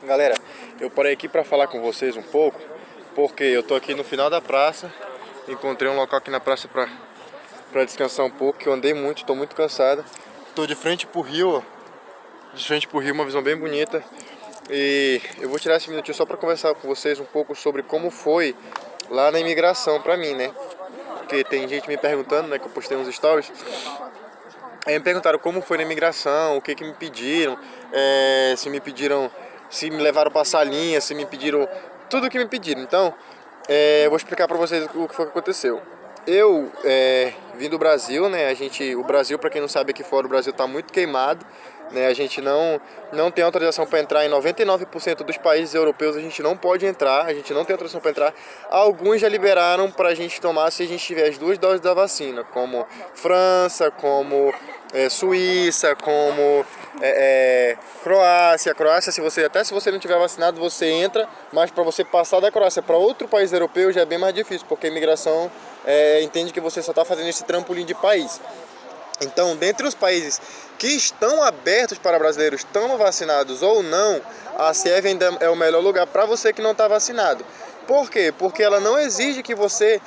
Galera, eu parei aqui para falar com vocês um pouco, porque eu tô aqui no final da praça, encontrei um local aqui na praça para descansar um pouco, que eu andei muito, tô muito cansado. Tô de frente pro rio, ó, de frente pro rio, uma visão bem bonita. E eu vou tirar esse minutinho só para conversar com vocês um pouco sobre como foi lá na imigração para mim, né? Porque tem gente me perguntando, né, que eu postei uns stories. Aí me perguntaram como foi na imigração, o que me pediram, se me levaram pra salinha, se me pediram, tudo o que me pediram. Então, eu vou explicar pra vocês o que foi que aconteceu. Eu vim do Brasil, né? O Brasil, pra quem não sabe, aqui fora o Brasil tá muito queimado, né? A gente não tem autorização para entrar em 99% dos países europeus, a gente não pode entrar, a gente não tem autorização para entrar. Alguns já liberaram pra gente tomar se a gente tiver as 2 doses da vacina, como França, como Suíça, como Croácia. Croácia, se você não tiver vacinado, você entra, mas para você passar da Croácia para outro país europeu já é bem mais difícil, porque a imigração entende que você só está fazendo esse trampolim de país. Então, dentre os países que estão abertos para brasileiros, estão vacinados ou não, a Sérvia ainda é o melhor lugar para você que não está vacinado. Por quê? Porque ela não exige que você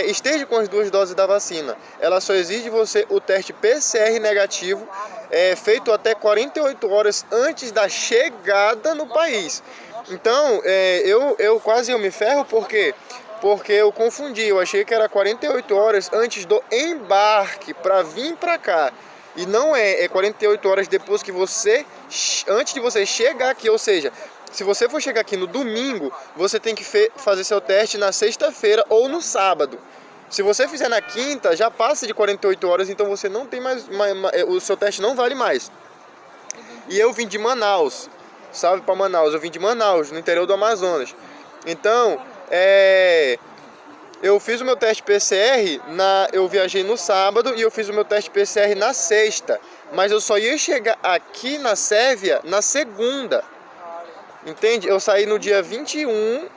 esteja com as 2 doses da vacina. Ela só exige você o teste PCR negativo, feito até 48 horas antes da chegada no país. Então, eu quase me ferro, porque eu confundi. Eu achei que era 48 horas antes do embarque para vir para cá. E não é 48 horas depois que antes de você chegar aqui, ou seja, se você for chegar aqui no domingo, você tem que fazer seu teste na sexta-feira ou no sábado. Se você fizer na quinta, já passa de 48 horas, então você não tem o seu teste não vale mais. E eu vim de Manaus, salve para Manaus, eu vim de Manaus, no interior do Amazonas. Então, eu fiz o meu teste PCR, eu viajei no sábado e eu fiz o meu teste PCR na sexta. Mas eu só ia chegar aqui na Sérvia na segunda. Entende? Eu saí no dia 21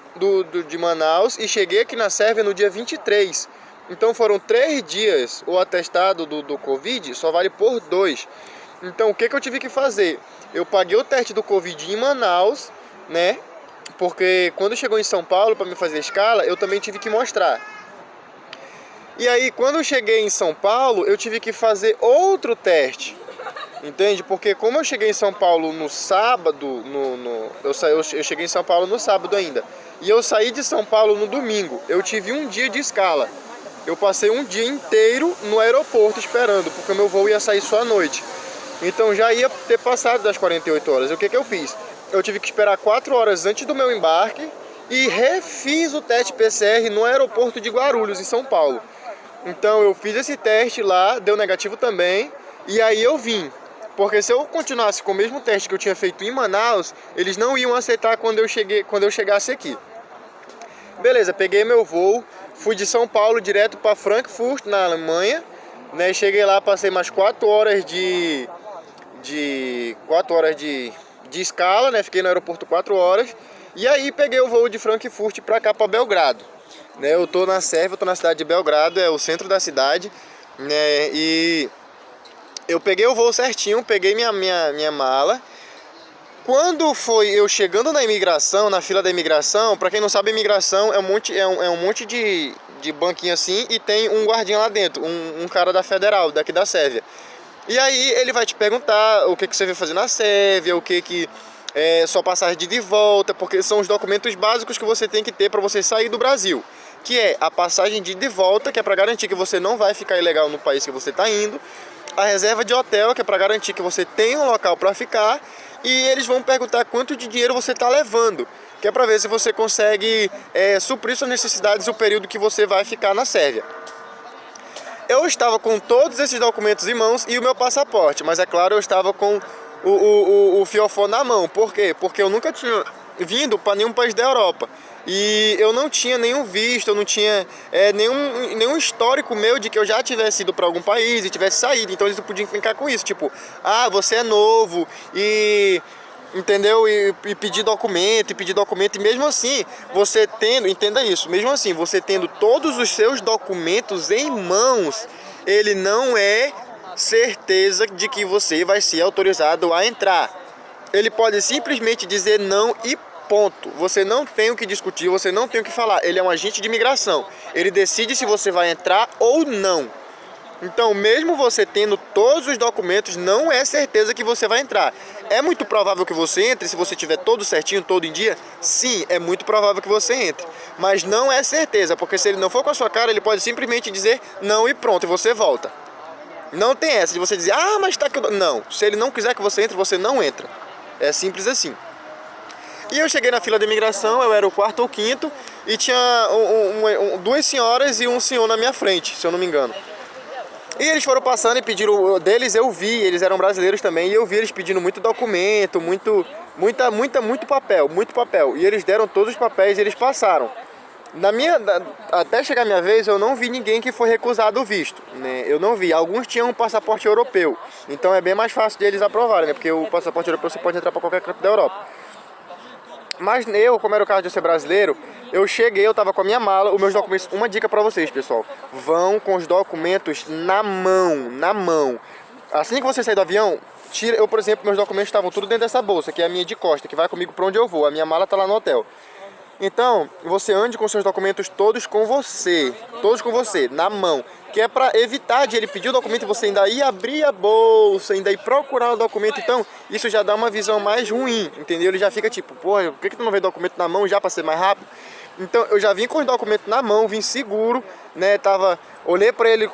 de Manaus e cheguei aqui na Sérvia no dia 23. Então foram 3 dias. O atestado do Covid só vale por 2. Então o que eu tive que fazer? Eu paguei o teste do Covid em Manaus, né? Porque quando chegou em São Paulo para me fazer escala, eu também tive que mostrar. E aí, quando eu cheguei em São Paulo, eu tive que fazer outro teste. Entende? Porque como eu cheguei em São Paulo no sábado, eu cheguei em São Paulo no sábado ainda. E eu saí de São Paulo no domingo. Eu tive um dia de escala. Eu passei um dia inteiro no aeroporto esperando, porque o meu voo ia sair só à noite. Então já ia ter passado das 48 horas. E o que eu fiz? Eu tive que esperar 4 horas antes do meu embarque e refiz o teste PCR no aeroporto de Guarulhos, em São Paulo. Então eu fiz esse teste lá, deu negativo também, e aí eu vim. Porque se eu continuasse com o mesmo teste que eu tinha feito em Manaus, eles não iam aceitar quando eu chegasse aqui. Beleza, peguei meu voo, fui de São Paulo direto para Frankfurt, na Alemanha, né? Cheguei lá, passei mais 4 horas de escala, né? Fiquei no aeroporto 4 horas. E aí peguei o voo de Frankfurt para cá, para Belgrado. Né? Eu tô na Sérvia, eu tô na cidade de Belgrado, é o centro da cidade, né? E eu peguei o voo certinho, peguei minha mala. Quando foi eu chegando na imigração, na fila da imigração, para quem não sabe, a imigração é um monte de banquinho assim e tem um guardinha lá dentro, um cara da Federal, daqui da Sérvia. E aí ele vai te perguntar o que você veio fazer na Sérvia, o que é sua passagem de volta, porque são os documentos básicos que você tem que ter para você sair do Brasil. Que é a passagem de volta, que é para garantir que você não vai ficar ilegal no país que você está indo. A reserva de hotel, que é para garantir que você tem um local para ficar. E eles vão perguntar quanto de dinheiro você está levando, que é para ver se você consegue suprir suas necessidades o período que você vai ficar na Sérvia. Eu estava com todos esses documentos em mãos e o meu passaporte, mas é claro, eu estava com o fiofó na mão. Por quê? Porque eu nunca tinha vindo para nenhum país da Europa. E eu não tinha nenhum visto, eu não tinha nenhum histórico meu de que eu já tivesse ido para algum país e tivesse saído. Então eles não podiam brincar com isso, tipo, você é novo e... Entendeu? E pedir documento, e mesmo assim, você tendo, entenda isso, mesmo assim, você tendo todos os seus documentos em mãos, ele não é certeza de que você vai ser autorizado a entrar. ele pode simplesmente dizer não e ponto. Você não tem o que discutir, você não tem o que falar. Ele é um agente de imigração. Ele decide se você vai entrar ou não. Então, mesmo você tendo todos os documentos, não é certeza que você vai entrar. É muito provável que você entre se você tiver todo certinho, todo em dia? Sim, é muito provável que você entre. Mas não é certeza, porque se ele não for com a sua cara, ele pode simplesmente dizer não e pronto, e você volta. Não tem essa de você dizer, ah, mas tá... Não, se ele não quiser que você entre, você não entra. É simples assim. E eu cheguei na fila de imigração, eu era o quarto ou quinto, e tinha duas senhoras e um senhor na minha frente, se eu não me engano. E eles foram passando e pediram deles, eu vi, eles eram brasileiros também, e eu vi eles pedindo muito documento, muito papel. E eles deram todos os papéis e eles passaram. Até chegar a minha vez, eu não vi ninguém que foi recusado o visto, né? Eu não vi. Alguns tinham um passaporte europeu, então é bem mais fácil de eles aprovarem, né? Porque o passaporte europeu você pode entrar para qualquer canto da Europa. Mas eu, como era o caso de eu ser brasileiro, eu cheguei, eu tava com a minha mala, os meus documentos. Uma dica pra vocês, pessoal: vão com os documentos na mão. Assim que você sair do avião, eu, por exemplo, meus documentos estavam tudo dentro dessa bolsa, que é a minha de costa, que vai comigo pra onde eu vou. A minha mala tá lá no hotel. Então, você ande com seus documentos todos com você, na mão, que é para evitar de ele pedir o documento e você ainda ir abrir a bolsa, ainda ir procurar o documento. Então, isso já dá uma visão mais ruim, entendeu? Ele já fica tipo, porra, por que tu não vê documento na mão já para ser mais rápido? Então, eu já vim com os documentos na mão, vim seguro, né? Olhei para ele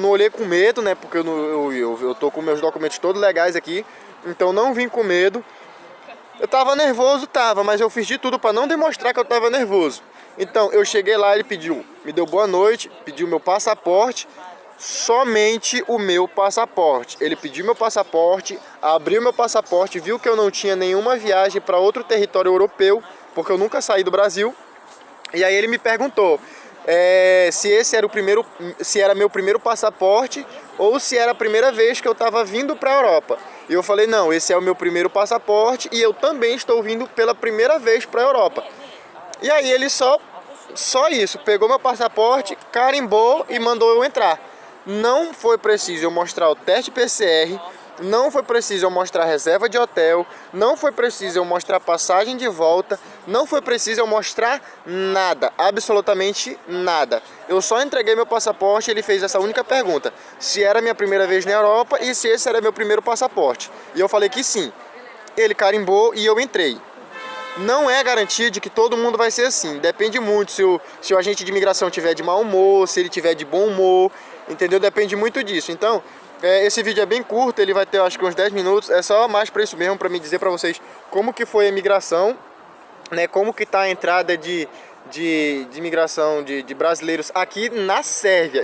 não olhei com medo, né? Porque eu tô com meus documentos todos legais aqui, então não vim com medo. Eu tava nervoso, mas eu fiz de tudo para não demonstrar que eu tava nervoso. Então, eu cheguei lá, ele me deu boa noite, pediu meu passaporte, somente o meu passaporte. Ele pediu meu passaporte, abriu meu passaporte, viu que eu não tinha nenhuma viagem para outro território europeu, porque eu nunca saí do Brasil. E aí ele me perguntou se era meu primeiro passaporte ou se era a primeira vez que eu estava vindo para a Europa. E eu falei, não, esse é o meu primeiro passaporte e eu também estou vindo pela primeira vez para a Europa. E aí ele só isso, pegou meu passaporte, carimbou e mandou eu entrar. Não foi preciso eu mostrar o teste PCR, não foi preciso eu mostrar reserva de hotel, não foi preciso eu mostrar passagem de volta, não foi preciso eu mostrar nada, absolutamente nada. Eu só entreguei meu passaporte e ele fez essa única pergunta: se era minha primeira vez na Europa e se esse era meu primeiro passaporte. E eu falei que sim. Ele carimbou e eu entrei. Não é garantia de que todo mundo vai ser assim. Depende muito se o agente de imigração tiver de mau humor, se ele tiver de bom humor, entendeu? Depende muito disso. Então, esse vídeo é bem curto, ele vai ter acho que uns 10 minutos. É só mais para isso mesmo, para me dizer para vocês como que foi a imigração, né? Como que tá a entrada de imigração de brasileiros aqui na Sérvia.